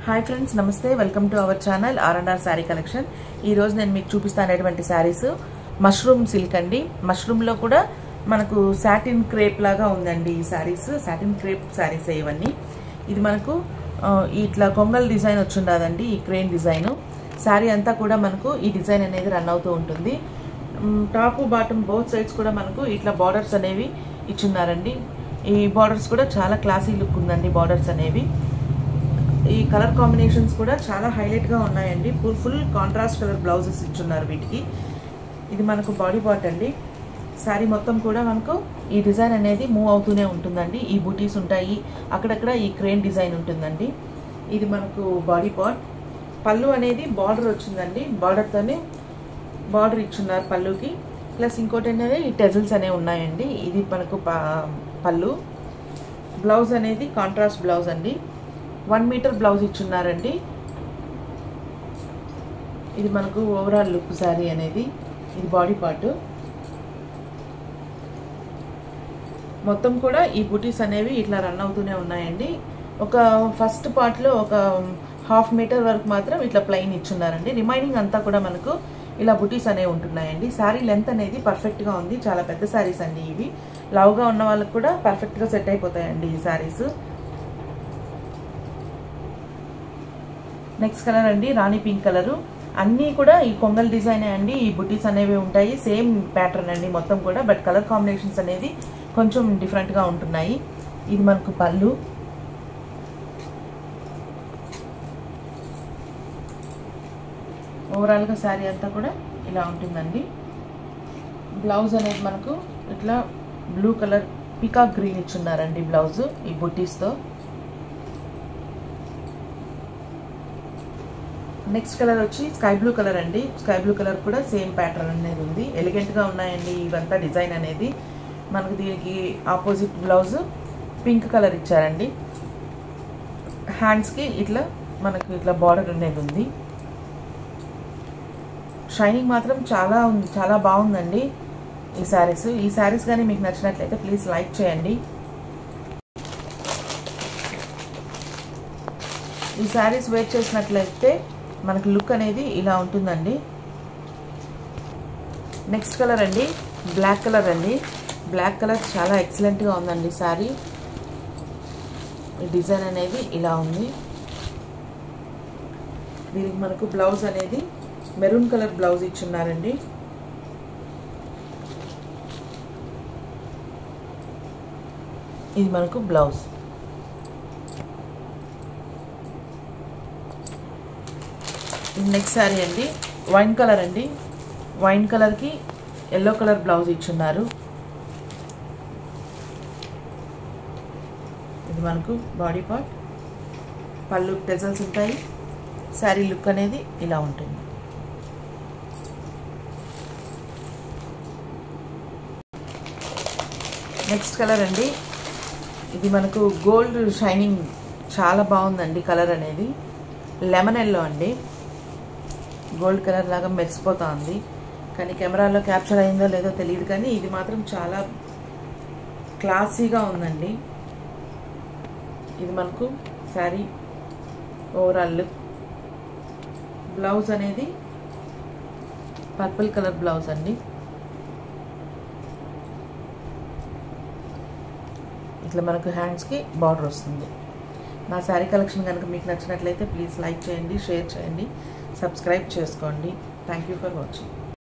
Hi friends, నమస్తే. Welcome to our channel R&R sari collection. ఈరోజు నేను మీకు చూపిస్తానటువంటి శారీస్ మష్రూమ్ సిల్క్ అండి. మష్రూమ్లో కూడా మనకు సాటిన్ క్రేప్ లాగా ఉందండి. ఈ శారీస్ సాటిన్ క్రేప్ శారీస్ ఇవన్నీ. ఇది మనకు ఇట్లా కొంగల్ డిజైన్ వచ్చిండదండి. ఈ క్రేన్ డిజైన్ శారీ అంతా కూడా మనకు ఈ డిజైన్ అనేది రన్ అవుతూ ఉంటుంది. టాప్ బాటమ్ బోత్ సైడ్స్ కూడా మనకు ఇట్లా బార్డర్స్ అనేవి ఇచ్చున్నారండి. ఈ బార్డర్స్ కూడా చాలా క్లాసీ లుక్ ఉందండి. బార్డర్స్ అనేవి ఈ కలర్ కాంబినేషన్స్ కూడా చాలా హైలైట్గా ఉన్నాయండి. ఫుల్ కాంట్రాస్ట్ కలర్ బ్లౌజెస్ ఇచ్చున్నారు వీటికి. ఇది మనకు బాడీ పార్ట్ అండి. శారీ మొత్తం కూడా మనకు ఈ డిజైన్ అనేది మూవ్ అవుతూనే ఉంటుందండి. ఈ బూటీస్ ఉంటాయి, అక్కడక్కడ ఈ క్రేన్ డిజైన్ ఉంటుందండి. ఇది మనకు బాడీ పార్ట్. పళ్ళు అనేది బార్డర్ వచ్చిందండి. బార్డర్తోనే బార్డర్ ఇచ్చున్నారు పళ్ళుకి. ప్లస్ ఇంకోటి అనేది ఈ టెజల్స్ అనేవి ఉన్నాయండి. ఇది మనకు పళ్ళు. బ్లౌజ్ అనేది కాంట్రాస్ట్ బ్లౌజ్ అండి. 1 మీటర్ బ్లౌజ్ ఇచ్చున్నారండి. ఇది మనకు ఓవరాల్ లుక్ శారీ అనేది. ఇది బాడీ పార్ట్. మొత్తం కూడా ఈ బూటీస్ అనేవి ఇట్లా రన్ అవుతూనే ఉన్నాయండి. ఒక ఫస్ట్ పార్ట్లో ఒక 1/2 మీటర్ వరకు మాత్రం ఇట్లా ప్లెయిన్ ఇచ్చున్నారండి. రిమైనింగ్ అంతా కూడా మనకు ఇలా బూటీస్ అనేవి ఉంటున్నాయండి. శారీ లెంత్ అనేది పర్ఫెక్ట్గా ఉంది. చాలా పెద్ద శారీస్ అండి ఇవి. లావుగా ఉన్న వాళ్ళకి కూడా పర్ఫెక్ట్గా సెట్ అయిపోతాయండి ఈ శారీస్. నెక్స్ట్ కలర్ అండి రాణి పింక్ కలరు. అన్నీ కూడా ఈ కొంగల్ డిజైనే అండి. ఈ బుటీస్ అనేవి ఉంటాయి. సేమ్ ప్యాటర్న్ అండి మొత్తం కూడా. బట్ కలర్ కాంబినేషన్స్ అనేది కొంచెం డిఫరెంట్గా ఉంటున్నాయి. ఇది మనకు పళ్ళు. ఓవరాల్గా శారీ అంతా కూడా ఇలా ఉంటుందండి. బ్లౌజ్ అనేది మనకు ఇట్లా బ్లూ కలర్ పీకాక్ గ్రీన్ ఇచ్చున్నారండి బ్లౌజ్ ఈ బుటీస్తో. నెక్స్ట్ కలర్ వచ్చి స్కై బ్లూ కలర్ అండి. స్కై బ్లూ కలర్ కూడా సేమ్ ప్యాటర్న్ అనేది ఉంది. ఎలిగెంట్గా ఉన్నాయండి ఇవంతా డిజైన్ అనేది. మనకు దీనికి ఆపోజిట్ బ్లౌజ్ పింక్ కలర్ ఇచ్చారండి. హ్యాండ్స్కి ఇట్లా మనకు ఇట్లా బార్డర్ అనేది ఉంది. షైనింగ్ మాత్రం చాలా బాగుందండి ఈ శారీస్. ఈ శారీస్ కానీ మీకు నచ్చినట్లయితే ప్లీజ్ లైక్ చేయండి. ఈ శారీస్ వేర్ చేసినట్లయితే మనకు లుక్ అనేది ఇలా ఉంటుందండి. నెక్స్ట్ కలర్ అండి బ్లాక్ కలర్ అండి. బ్లాక్ కలర్ చాలా ఎక్సలెంట్గా ఉందండి శారీ. ఈ డిజైన్ అనేది ఇలా ఉంది. దీనికి మనకు బ్లౌజ్ అనేది మెరూన్ కలర్ బ్లౌజ్ ఇచ్చున్నారండి. ఇది మనకు బ్లౌజ్. నెక్స్ట్ శారీ అండి వైన్ కలర్ అండి. వైన్ కలర్కి ఎల్లో కలర్ బ్లౌజ్ ఇచ్చున్నారు. ఇది మనకు బాడీ పార్ట్. పళ్ళు టెజల్స్ ఉంటాయి. శారీ లుక్ అనేది ఇలా ఉంటుంది. నెక్స్ట్ కలర్ అండి. ఇది మనకు గోల్డ్ షైనింగ్ చాలా బాగుందండి కలర్ అనేది. లెమన్ ఎల్లో అండి. గోల్డ్ కలర్ లాగా మెరిసిపోతా ఉంది. కానీ కెమెరాలో క్యాప్చర్ అయిందో లేదో తెలియదు, కానీ ఇది మాత్రం చాలా క్లాసీగా ఉందండి. ఇది మనకు శారీ ఓవరాల్ లుక్. బ్లౌజ్ అనేది పర్పుల్ కలర్ బ్లౌజ్ అండి. ఇట్లా మనకు హ్యాండ్స్కి బార్డర్ వస్తుంది. నా శారీ కలెక్షన్ కనుక మీకు నచ్చినట్లయితే ప్లీజ్ లైక్ చేయండి, షేర్ చేయండి, సబ్స్క్రైబ్ చేసుకోండి. Thank you for watching.